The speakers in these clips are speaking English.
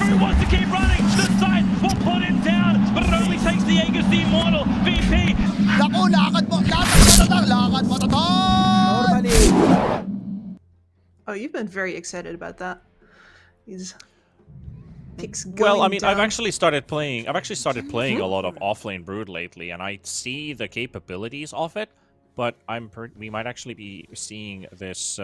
Who wants to keep running? The side will put him down, but it only takes the Aegis the Immortal. VP. Naku, lakad mo to tol! Normally. Oh, you've been very excited about that. These picks going Well, I mean, down. I've actually started playing a lot of offlane Brood lately, and I see the capabilities of it. But we might actually be seeing this.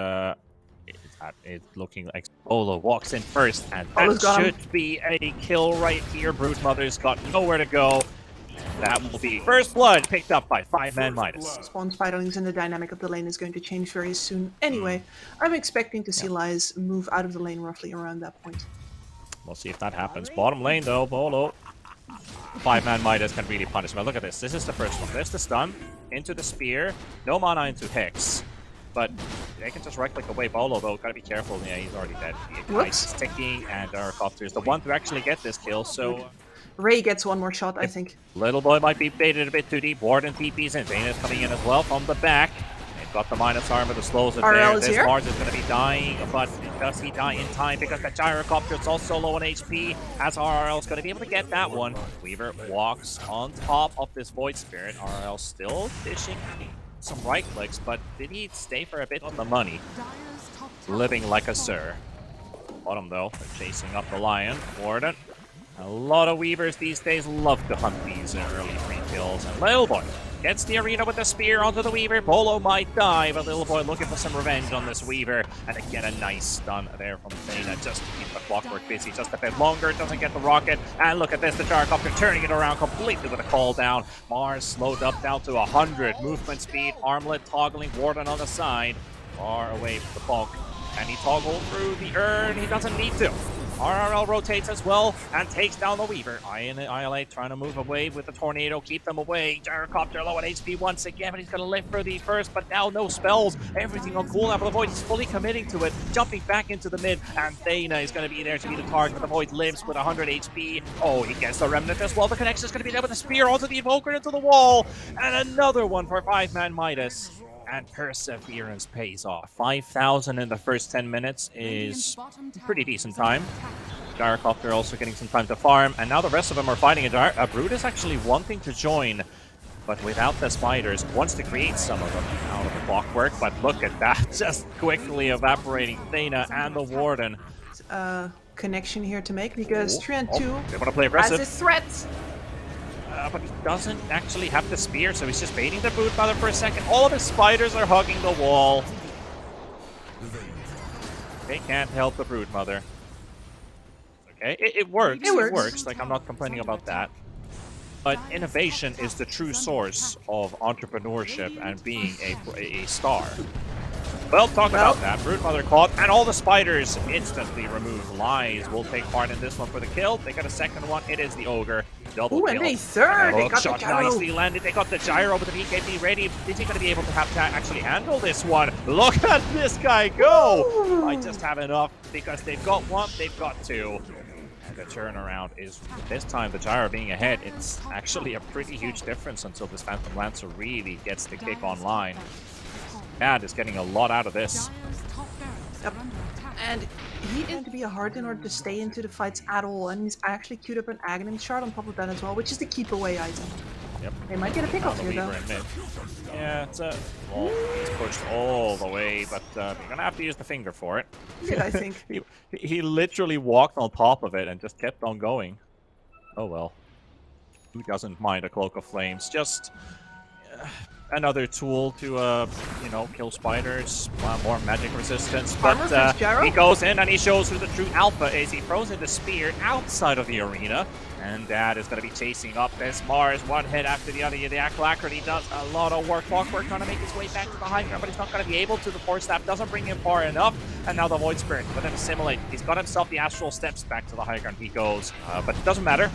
It looking like Bolo walks in first, and that should be a kill right here. Broodmother's got nowhere to go. That will be first blood picked up by 5ManMidas. Spawn spiders and the dynamic of the lane is going to change very soon. Anyway, I'm expecting to see Lies move out of the lane roughly around that point. We'll see if that happens. Bottom lane though, Bolo. 5ManMidas can really punish him. Now look at this. This is the first one. There's the stun into the spear. No mana into Hex. But they can just right-click away Bolo, though. Gotta be careful. Yeah, he's already dead. The ice is ticking, and Gyrocopter is the one to actually get this kill, so... Ray gets one more shot, I think. Little boy might be baited a bit too deep. Warden TPs in. Dana's coming in as well from the back. They've got the minus armor that slows it there. This Mars is going to be dying, but does he die in time? Because the Gyrocopter is also low on HP, as RRL is going to be able to get that one. Weaver walks on top of this Void Spirit. RRL still dishing some right clicks, but did he stay for a bit on the money? Living like a sir. Bottom though, they're chasing up the Lion. Warden. A lot of Weavers these days love to hunt these early free kills. And Little Boy gets the arena with the spear onto the Weaver. Bolo might die, but Little Boy looking for some revenge on this Weaver. And again, a nice stun there from Thana just to keep the Clockwork busy just a bit longer. Doesn't get the rocket. And look at this, the Gyrocopter turning it around completely with a call down. Mars slowed up down to 100. Movement speed, armlet toggling, Warden on the side. Far away from the bulk. Can he toggle through the urn? He doesn't need to. RRL rotates as well and takes down the Weaver. ILA trying to move away with the Tornado, keep them away. Gyrocopter low on HP once again, but he's going to live for the first, but now no spells. Everything on cooldown for the Void. He's fully committing to it, jumping back into the mid, and Thana is going to be there to be the target, but the Void lives with 100 HP. Oh, he gets the Remnant as well. The connection is going to be there with the spear onto the Evoker into the wall, and another one for 5ManMidas. And perseverance pays off. 5,000 in the first 10 minutes is a pretty decent time. Gyrocopter also getting some time to farm, and now the rest of them are fighting. A Brood is actually wanting to join, but without the spiders, wants to create some of them out of the Clockwork, but look at that, just quickly evaporating Thana and the Warden. Connection here to make, because Trent 2 they want to play aggressive. has his threat. But he doesn't actually have the spear, so he's just baiting the Broodmother for a second. All of his spiders are hugging the wall. They can't help the Broodmother. Okay, it works. It works. Like, I'm not complaining about that. But innovation is the true source of entrepreneurship and being a star. Well, talk about that. Broodmother caught, and all the spiders instantly removed. Lies will take part in this one for the kill. They got a second one. It is the Ogre. Double kill. And a third. They got the gyro. Nicely landed. They got the gyro with the BKB ready. Is he going to be able to actually handle this one? Look at this guy go! I just have enough because they've got one, they've got two. And the turnaround is, this time the gyro being ahead, it's actually a pretty huge difference until this Phantom Lancer really gets the kick online. Mad is getting a lot out of this. Yep. And he didn't to be a hard in order to stay into the fights at all, and he's actually queued up an Aghanim shard on top of that as well, which is the keep away item. Yep. They might get a pick off here though. Yeah, it's a well, he's pushed all the way, but you're gonna have to use the finger for it. Yeah, I think. he literally walked on top of it and just kept on going. Oh well. Who doesn't mind a Cloak of Flames? Just another tool to, you know, kill spiders, more magic resistance. But he goes in and he shows who the true alpha is. He throws in the spear outside of the arena, and that is going to be chasing up this Mars. One hit after the other. The Alacrity does a lot of work. Clockwork trying to make his way back to the high ground, but he's not going to be able to. The Force Staff doesn't bring him far enough, and now the Void Spirit with him assimilate. He's got himself the Astral Steps back to the high ground. He goes, but it doesn't matter.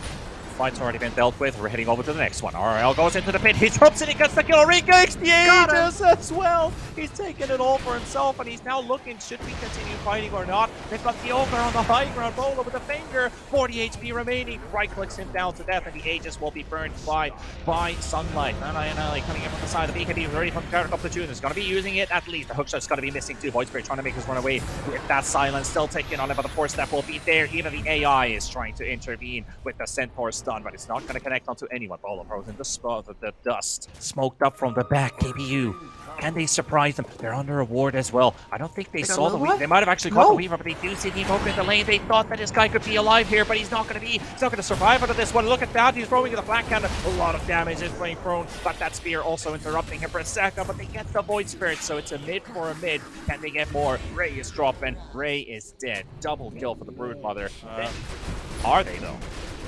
fight's already been dealt with. We're heading over to the next one. RL goes into the pit. He drops it. He gets the kill. Re-gates the Aegis as well. He's taken it all for himself, and he's now looking, should we continue fighting or not? They've got the Ogre on the high ground. Bolo with a finger. 40 HP remaining. Right-clicks him down to death, and the Aegis will be burned by Sunlight. And coming in from the side. The BKB ready from the character up the June. Is going to be using it at least. The hookshot's going to be missing too. Void Spirit trying to make his run away with that silence. Still taking on it, but the force step will be there. Even the AI is trying to intervene with the Centaur stun, but it's not going to connect onto anyone. Bolo throws in the dust. Smoked up from the back. KBU. Can they surprise them? They're under a ward as well. I don't think they saw the Weaver. They might have actually caught the Weaver, but they do see the Invoker in the lane. They thought that this guy could be alive here, but he's not going to be. He's not going to survive out of this one. Look at that. He's throwing in the flank cannon. A lot of damage is being thrown, but that spear also interrupting him for a second, but they get the Void Spirit, so it's a mid for a mid. Can they get more? Ray is dropping. Ray is dead. Double kill for the Broodmother. Are they, though?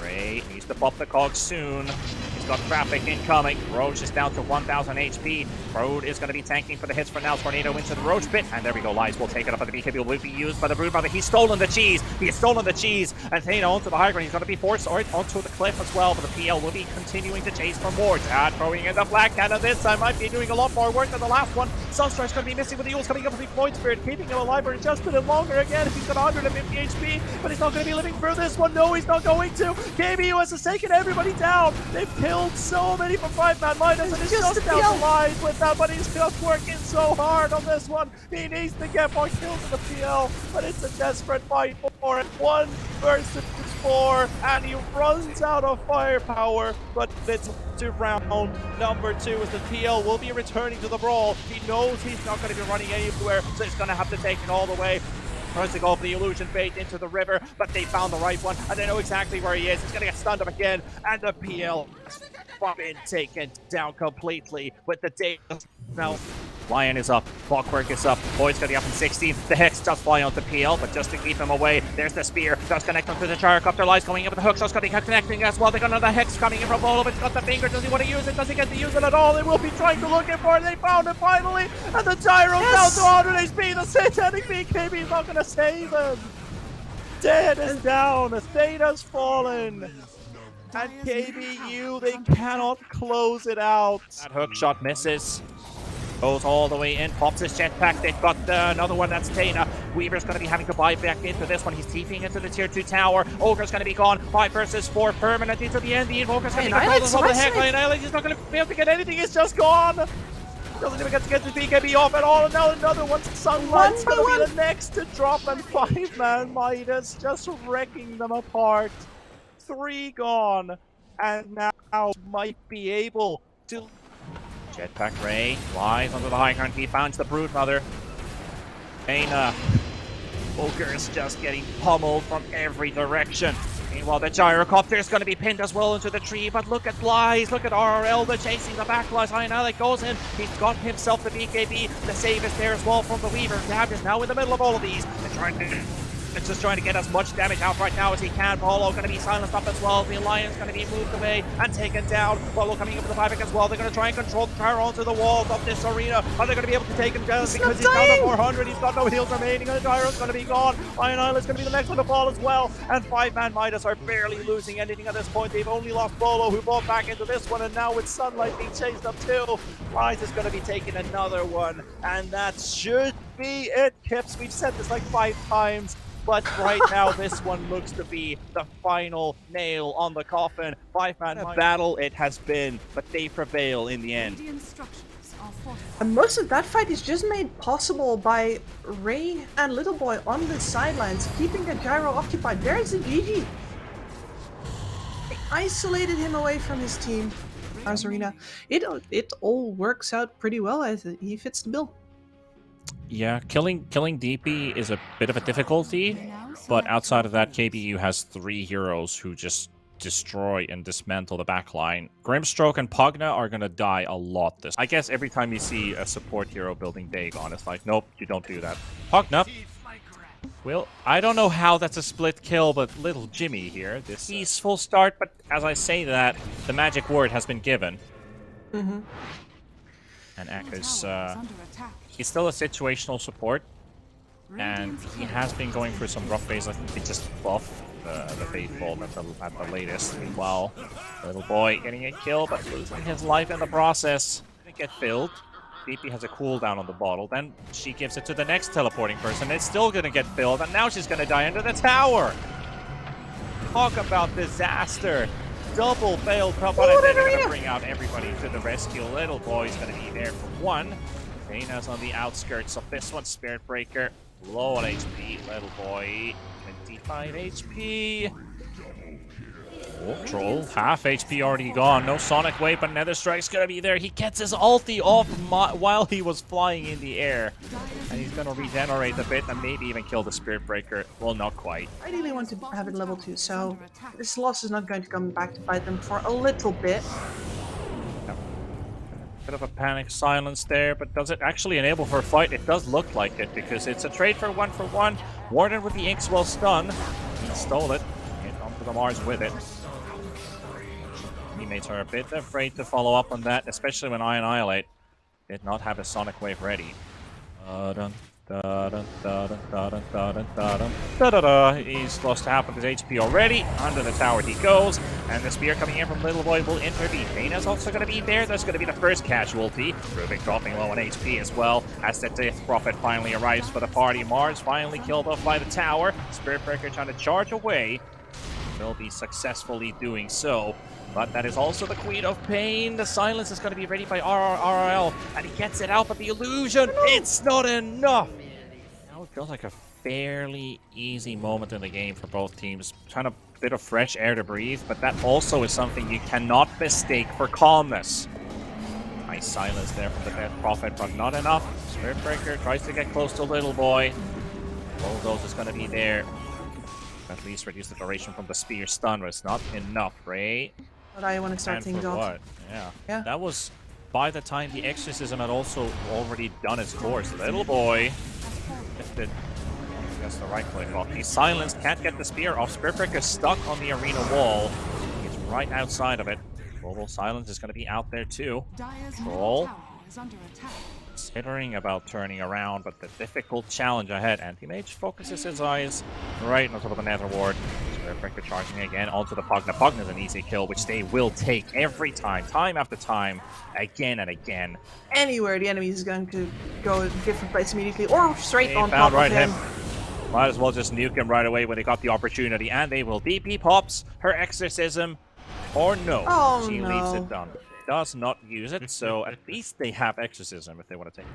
Ray needs to pop the cogs soon. He's got traffic incoming. Roach is down to 1,000 HP. Road is going to be tanking for the hits for now. Tornado into the Roach pit. And there we go. Lies will take it up, but the BKB will be used by the Broodmother. He's stolen the cheese. He has stolen the cheese. And Thana onto the high ground. He's going to be forced onto the cliff as well. But the PL will be continuing to chase for more. Dad throwing in the Black Cannon this time. Might be doing a lot more work than the last one. Sunstrike's going to be missing with the Eels coming up with the Void Spirit. Keeping him alive for just a bit longer again. He's got 150 HP. But he's not going to be living through this one. No, he's not going to. KBU has taken everybody down. They've killed so many from 5ManMidas, and it's just down the lines with that, but he's just working so hard on this one. He needs to get more kills in the PL, but it's a desperate fight for it. 1 versus 4, and he runs out of firepower, but it's to round number 2 as the PL will be returning to the brawl. He knows he's not going to be running anywhere, so he's going to have to take it all the way. Tries to go for the illusion bait into the river, but they found the right one, and they know exactly where he is. He's going to get stunned up again, and the PL has been taken down completely with the data. Now, Lion is up, Clockwork is up, Boyd's going to be up in 16. The Hex does fly onto PL, but just to keep him away, there's the Spear. Does connect onto the Gyrocopter. Lies going in with the hook, so it's going to be connecting as well. They got another Hex coming in from Bolo, but he's got the finger. Does he want to use it? Does he get to use it at all? They will be trying to look for it. They found it finally, and the Gyro's down to 100 HP. The satanic BKB is not going to save him. Dead is down. Theta's fallen. And KBU, they cannot close it out. That hook shot misses. Goes all the way in, pops his jetpack. They've got another one, that's Tana. Weaver's going to be having to buy back into this one. He's TPing into the tier 2 tower. Ogre's going to be gone. 5 versus 4, permanent into the end. The Invoker's going to be controlled over the heck. He's not going to be able to get anything. It's just gone. Doesn't even get to get the BKB off at all. And now another one. Sunlight's going to be the next to drop, and 5ManMidas just wrecking them apart. 3 gone, and now might be able to. Jetpack Ray flies onto the high ground. He finds the Broodmother. Dana. Ogre is just getting pummeled from every direction. Meanwhile, the Gyrocopter is going to be pinned as well into the tree, but look at Lies, look at RRL, they're chasing the back Lies. Ionalic goes in, he's got himself the BKB, the save is there as well from the Weaver. Dab is now in the middle of all of these. It's just trying to get as much damage out right now as he can. Polo going to be silenced up as well. The Alliance going to be moved away and taken down. Polo coming in with the 5 as well. They're going to try and control the tower onto the walls of this arena. Are they going to be able to take him down because he's down to 400? He's got no heals remaining, and the Gyro's going to be gone. Iron Island's going to be the next one to fall as well. And 5ManMidas are barely losing anything at this point. They've only lost Polo, who bought back into this one, and now with Sunlight being chased up too, Rise is going to be taking another one. And that should be it, Kips. We've said this like 5 times. But right now, this one looks to be the final nail on the coffin. 5-man battle it has been, but they prevail in the end. And most of that fight is just made possible by Ray and Little Boy on the sidelines, keeping the Gyro occupied. There's the GG. They isolated him away from his team. Arena. It all works out pretty well. He fits the bill. Yeah, killing DP is a bit of a difficulty, but outside of that, KBU has 3 heroes who just destroy and dismantle the backline. Grimstroke and Pugna are gonna die a lot this. I guess every time you see a support hero building Dagon, it's like, nope, you don't do that. Pugna. Well, I don't know how that's a split kill, but little Jimmy here, this peaceful start, but as I say that, the magic word has been given. Mm-hmm. And Akka's, he's still a situational support, and he has been going through some rough phase. I think they just buff the faithful at the latest. Meanwhile, little boy getting a kill, but losing his life in the process. Gonna get filled. DP has a cooldown on the bottle. Then she gives it to the next teleporting person. It's still gonna get filled, and now she's gonna die under the tower. Talk about disaster. Double failed top one, and then they're gonna bring out everybody to the rescue. Little boy's gonna be there for one. Dana's on the outskirts of this one. Spirit Breaker, low on HP. Little boy, 25 HP. Oh, Troll, half HP already gone. No Sonic Wave, but Nether Strike's gonna be there. He gets his ulti off while he was flying in the air. And he's gonna regenerate a bit and maybe even kill the Spirit Breaker. Well, not quite. I ideally want to have it level 2, so this loss is not going to come back to bite them for a little bit. Bit of a panic silence there, but does it actually enable for a fight? It does look like it, because it's a trade for one. Warden with the Inkswell stun. He stole it. Hit onto the Mars with it. Teammates are a bit afraid to follow up on that, especially when I Annihilate did not have a Sonic Wave ready. He's lost half of his HP already. Under the tower he goes, and the spear coming in from Little Boy will intervene. Dana's also going to be there. That's going to be the first casualty. Rubik dropping low on HP as well, as the Death Prophet finally arrives for the party. Mars finally killed off by the tower. Spirit Breaker trying to charge away. Will be successfully doing so. But that is also the Queen of Pain. The silence is going to be ready by RRL, and he gets it out, but the illusion, it's not enough. Now it feels like a fairly easy moment in the game for both teams. Trying a bit of fresh air to breathe, but that also is something you cannot mistake for calmness. Nice silence there from the Death Prophet, but not enough. Spirit Breaker tries to get close to Little Boy. Bulldoze is going to be there. At least reduce the duration from the spear stun, but it's not enough, right? But I want to start things off. What? Yeah. That was by the time the Exorcism had also already done its course. Little Boy lifted against the right click off. He's silenced, can't get the spear off. Spirit Breaker stuck on the arena wall. He's right outside of it. Global Silence is going to be out there too. Troll considering about turning around, but the difficult challenge ahead. Anti-Mage focuses his eyes right on top of the Nether Ward. Spirit Breaker charging again onto the Pugna. Pugna is an easy kill, which they will take every time after time, again and again. Anywhere the enemy is going to go a different place immediately, or straight on top of him. Might as well just nuke him right away when they got the opportunity, and they will. DP pops her Exorcism, or no, she leaves it done. Does not use it, so at least they have Exorcism if they want to take it.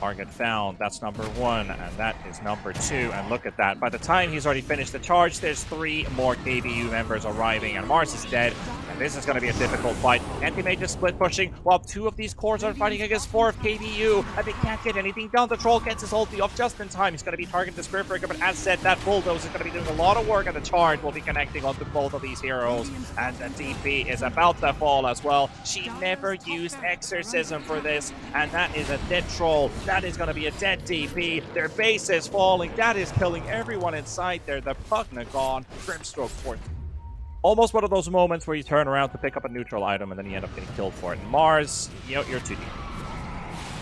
Target found, that's number 1, and that is number 2, and look at that. By the time he's already finished the charge, there's 3 more KBU members arriving, and Mars is dead, and this is going to be a difficult fight. Anti-Mage is split pushing, while 2 of these cores are fighting against 4 of KBU, and they can't get anything done. The Troll gets his ulti off just in time. He's going to be targeting the Spirit Breaker, but as said, that Bulldoze is going to be doing a lot of work, and the charge will be connecting onto both of these heroes, and the DP is about to fall as well. She never used Exorcism for this, and that is a dead Troll. That is going to be a dead DP. Their base is falling. That is killing everyone inside there. The Pugna gone. Grimstroke 4. Almost one of those moments where you turn around to pick up a neutral item and then you end up getting killed for it. Mars, you're too deep.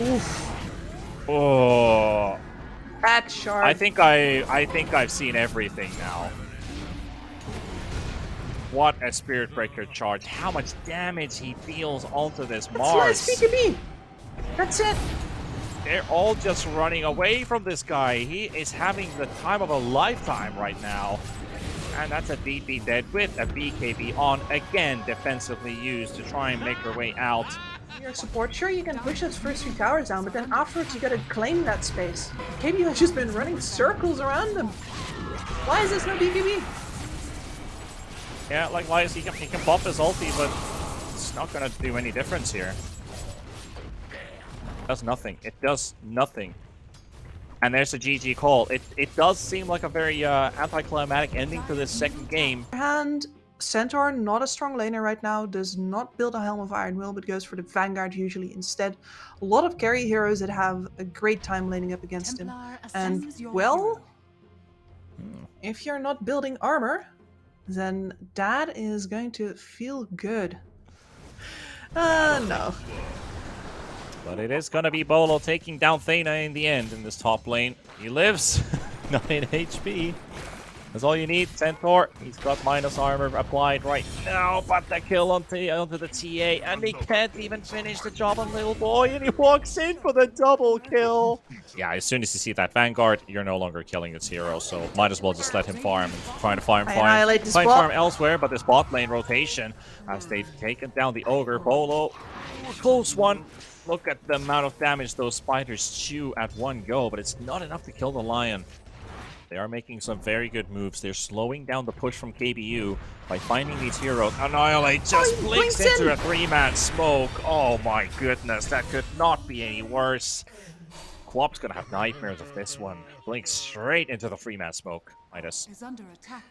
Oof. Oh. That shard. I think I've seen everything now. What a Spirit Breaker charge. How much damage he deals onto this Mars. That's PKB. That's it. They're all just running away from this guy. He is having the time of a lifetime right now. And that's a DP dead with a BKB on, again, defensively used to try and make her way out. Your support, sure, you can push those first 3 towers down, but then afterwards you gotta claim that space. KBU has just been running circles around them. Why is this no BKB? Yeah, like Lias, he can pop his ulti, but it's not gonna do any difference here. It does nothing. It does nothing. And there's a GG call. It does seem like a very anticlimactic ending to this second game. And Centaur, not a strong laner right now, does not build a Helm of Iron Will, but goes for the Vanguard usually instead. A lot of carry heroes that have a great time laning up against him. And, well, if you're not building armor, then that is going to feel good. No. But it is going to be Bolo taking down Thena in the end in this top lane. He lives. 9 HP. That's all you need. Centaur, he's got minus armor applied right now, but the kill onto the TA, and he can't even finish the job on Little Boy, and he walks in for the double kill. Yeah, as soon as you see that Vanguard, you're no longer killing its hero, so might as well just let him farm and try to farm elsewhere. But this bot lane rotation, as they've taken down the Ogre, Bolo, close one. Look at the amount of damage those spiders chew at one go, but it's not enough to kill the Lion. They are making some very good moves. They're slowing down the push from KBU by finding these heroes. Annihilate just blinks into a 3-man smoke. Oh my goodness, that could not be any worse. Quap's gonna have nightmares of this one. Blinks straight into the 3-man smoke. Midas. Is under attack.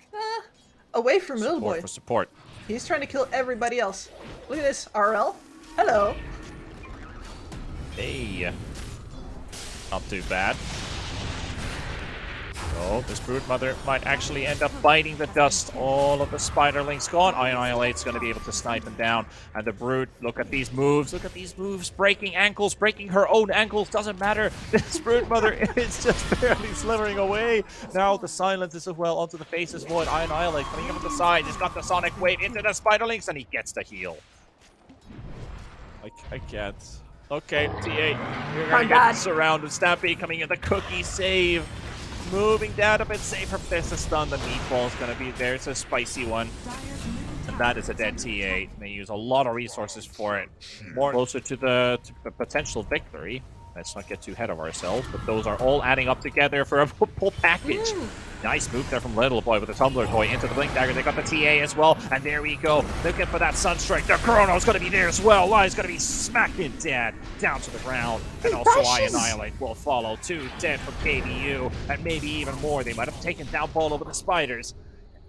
Away from Little Boy. For support. He's trying to kill everybody else. Look at this, RL. Hello. Hey. Not too bad. Oh, this Broodmother might actually end up biting the dust. All of the Spiderlings gone. Annihilate's going to be able to snipe him down. And the Brood, look at these moves. Look at these moves. Breaking ankles, breaking her own ankles. Doesn't matter. This Broodmother is just barely slithering away. Now the silence is as well onto the Faceless Void. Annihilate coming up on the side. He's got the Sonic Wave into the Spiderlings, and he gets the heal. I can't. Okay, TA. You're going to get surrounded. Stampede coming in. The cookie save. Moving down a bit safer. There's a stun. The meatball's going to be there. It's a spicy one. And that is a dead TA. They use a lot of resources for it. More closer to the potential victory. Let's not get too ahead of ourselves, but those are all adding up together for a full package. Nice move there from Little Boy with the Tumbler Toy into the Blink Dagger. They got the TA as well, and there we go. Looking for that Sunstrike. The Chrono's going to be there as well. Lion's going to be smacking dead down to the ground. And also Annihilate will follow. 2 dead from KBU, and maybe even more. They might have taken down Bolo with the Spiders.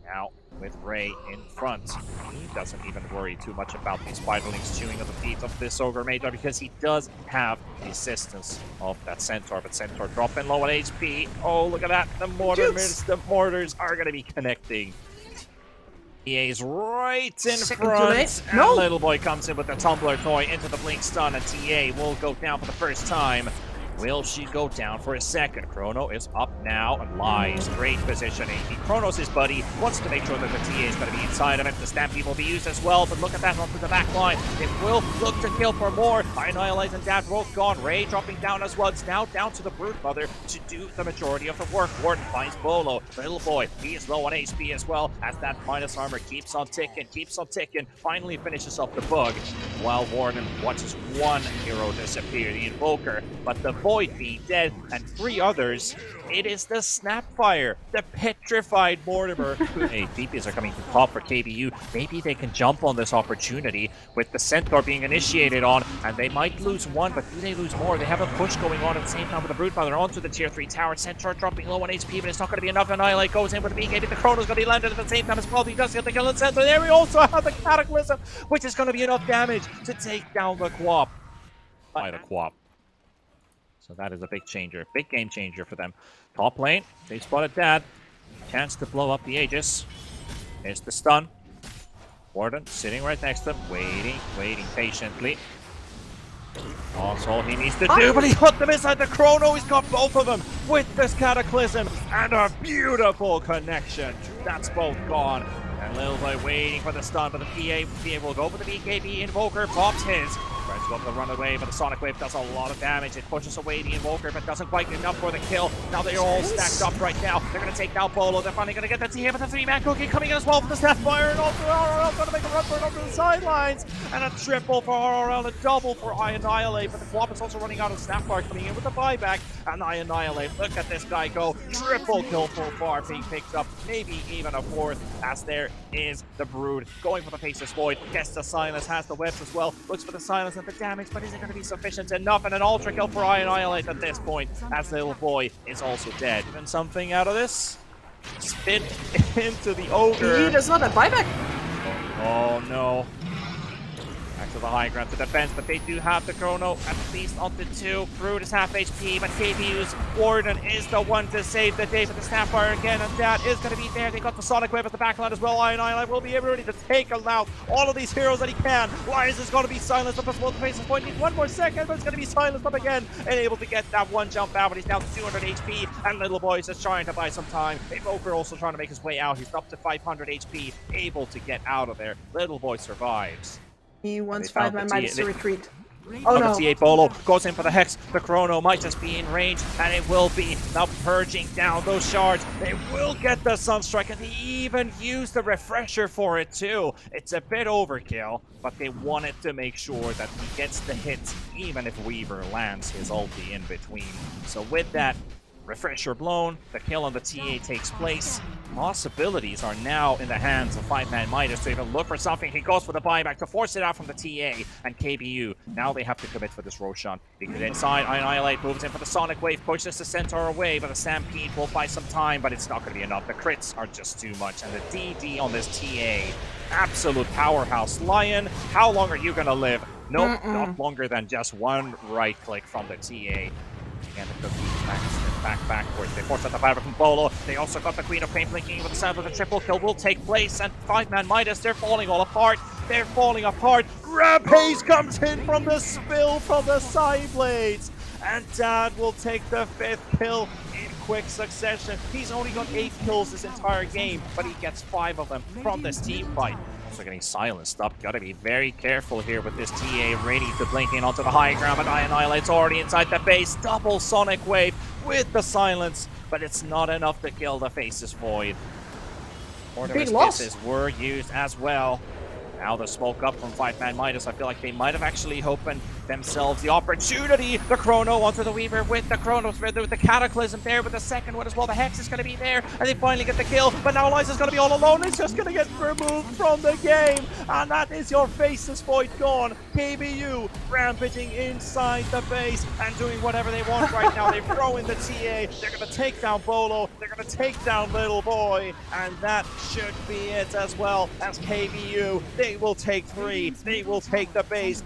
Now, with Ray in front, he doesn't even worry too much about these Spiderlings chewing at the feet of this Ogre Mage because he does have the assistance of that Centaur, but Centaur dropping low on HP. Oh, look at that. The mortars are going to be connecting. EA's right in front, and Little Boy comes in with the Tumbler Toy into the Blink Stun, and TA will go down for the first time. Will she go down for a second? Chrono is up now and lies. Great positioning. Chrono's his buddy. Wants to make sure that the TA is going to be inside of it. The Stampede will be used as well, but look at that onto the back line. It will look to kill for more. Annihilate and Dad both gone. Ray dropping down as well. It's now down to the Broodmother to do the majority of the work. Warden finds Bolo. Little Boy, he is low on HP as well, as that minus armor keeps on ticking. Finally finishes off the bug, while Warden watches one hero disappear, the Invoker, but the Void be dead, and 3 others. It is the Snapfire, the petrified Mortimer. Hey, DPs are coming to top for KBU. Maybe they can jump on this opportunity with the Centaur being initiated on, and they might lose one, but do they lose more? They have a push going on at the same time with the Broodmother onto the tier 3 tower. Centaur dropping low on HP, but it's not going to be enough. Annihilate goes in with the BKB. The Chrono's going to be landed at the same time as well. He does get the kill on Centaur. There we also have the Cataclysm, which is going to be enough damage to take down the Quap. By the Quap. So that is a big changer, big game changer for them. Top lane, they spotted Dad. Chance to blow up the Aegis. There's the stun. Warden sitting right next to him, waiting patiently. That's all he needs to do, but he put them inside the Chrono. He's got both of them with this Cataclysm and a beautiful connection. That's both gone. And Little Boy waiting for the stun, but the PA will go for the BKB. Invoker pops his. Tries to go for the runaway, but the Sonic Wave does a lot of damage. It pushes away the Invoker, but doesn't quite get enough for the kill. Now they're all stacked up right now. They're going to take down Bolo. They're finally going to get the TA, but the 3-man cookie coming in as well for the Snapfire. And also RRL going to make a run for it over the sidelines. And a triple for RRL, a double for Annihilate. But the Quap is also running out of Snapfire coming in with the buyback. And Annihilate, look at this guy go. Triple kill full far, being picked up, maybe even a 4th, as there is the Brood going for the Faceless Void. Gets the Silence, has the webs as well. Looks for the Silence and the damage, but is it going to be sufficient enough? And an ultra kill for Annihilate at this point, as Little Boy is also dead. And something out of this? Spin into the Ogre. He does not have buyback. Oh no. Back to the high ground to defense, but they do have the Chrono at least on the 2. Brood is half HP, but KBU's Warden is the one to save the day for the Snapfire again, and that is going to be there. They got the Sonic Wave at the backline as well. Ion will be ready to take out all of these heroes that he can. Lions is going to be silenced up as well. The Faces Point needs 1 more second, but it's going to be silenced up again, and able to get that one jump out, but he's down to 200 HP, and Little Boy is just trying to buy some time. Evoker also trying to make his way out. He's up to 500 HP, able to get out of there. Little Boy survives. He wants 5ManMidas to retreat. Oh the no. T8 Bolo goes in for the Hex. The Chrono might just be in range, and it will be now purging down those shards. They will get the Sunstrike, and they even use the Refresher for it too. It's a bit overkill, but they wanted to make sure that he gets the hits, even if Weaver lands his ulti in between. So with that, Refresher blown, the kill on the TA takes place. Possibilities are now in the hands of 5ManMidas to even look for something. He goes for the buyback to force it out from the TA, and KBU, now they have to commit for this Roshan. Because inside, Annihilate moves in for the Sonic Wave, pushes the Centaur away, but the Stampede will buy some time, but it's not going to be enough. The crits are just too much, and the DD on this TA, absolute powerhouse. Lion, how long are you going to live? Nope, not longer than just one right click from the TA. And it goes backwards. They force out the fiber from Bolo. They also got the Queen of Pain blinking with the sound of the triple kill will take place. And 5ManMidas, they're falling all apart. They're falling apart. Rampage comes in from the spill from the side blades. And Dad will take the 5th kill in quick succession. He's only got 8 kills this entire game, but he gets 5 of them from this team fight. Also getting silenced up. Gotta be very careful here with this TA ready to blink in onto the high ground, but Annihilate's already inside the base. Double Sonic Wave with the silence, but it's not enough to kill the Faces Void. Mortimer's Kisses were used as well. Now the smoke up from 5ManMidas. I feel like they might have actually opened themselves the opportunity. The Chrono onto the Weaver with the Chrono thread, with the Cataclysm there, with the second one as well. The Hex is going to be there, and they finally get the kill. But now Liza's going to be all alone. It's just going to get removed from the game. And that is your Faces Void gone. KBU rampaging inside the base and doing whatever they want right now. They throw in the TA. They're going to take down Bolo. They're going to take down Little Boy. And that should be it as well as KBU. They will take 3. They will take the base.